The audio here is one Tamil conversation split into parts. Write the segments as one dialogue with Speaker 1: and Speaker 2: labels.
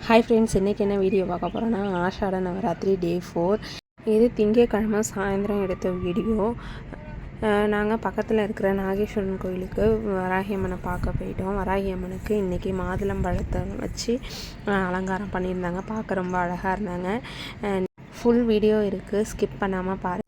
Speaker 1: ஹாய் ஃப்ரெண்ட்ஸ், இன்றைக்கி என்ன வீடியோ பார்க்க போகிறோன்னா ஆஷாட நவராத்திரி டே 4. இது திங்கட்கிழமை சாயந்தரம் எடுத்த வீடியோ. நாங்கள் பக்கத்தில் இருக்கிற நாகேஸ்வரன் கோயிலுக்கு வராகி அம்மனை பார்க்க போயிட்டோம். வராகி அம்மனுக்கு இன்றைக்கி மாதுளம்பழத்தை வச்சு அலங்காரம் பண்ணியிருந்தாங்க. பார்க்க ரொம்ப அழகாக இருந்தாங்க. ஃபுல் வீடியோ இருக்குது, ஸ்கிப் பண்ணாமல் பாருங்கள்.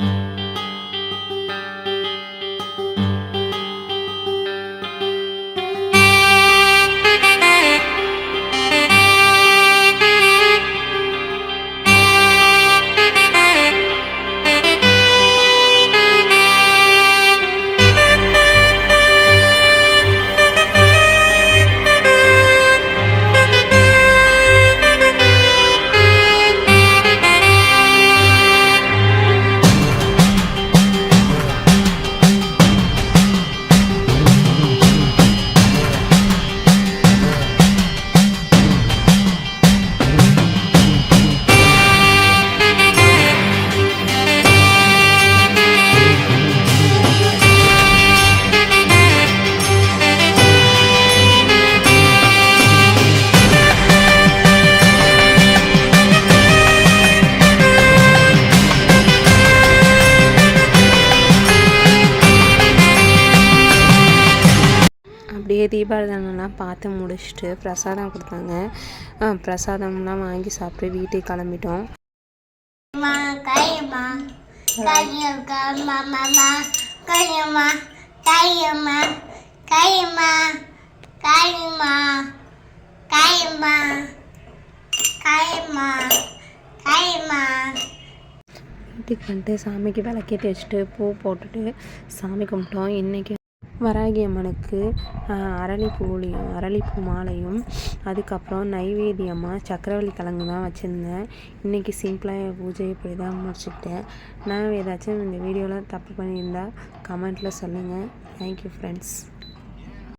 Speaker 1: அப்படியே தீபாவளிலாம் பார்த்து முடிச்சுட்டு பிரசாதம் கொடுத்தாங்க. பிரசாதம்லாம் வாங்கி சாப்பிட்டு வீட்டுக்கு கிளம்பிட்டோம். வீட்டுக்கு வந்துட்டு சாமிக்கு விளக்கேற்றி வச்சுட்டு பூ போட்டுட்டு சாமி கும்பிட்டோம். இன்றைக்கி வராகி அம்மனுக்கு அரளிப்பூ மாலையும், அதுக்கப்புறம் நைவேத்தியமாக சக்கரவள்ளி கிழங்கு தான் வச்சுருந்தேன். இன்றைக்கி சிம்பிளாக பூஜை இப்படி தான் முடிச்சுக்கிட்டேன். நான் ஏதாச்சும் இந்த வீடியோவில் தப்பு பண்ணியிருந்தால் கமெண்ட்டில் சொல்லுங்கள். Thank you friends.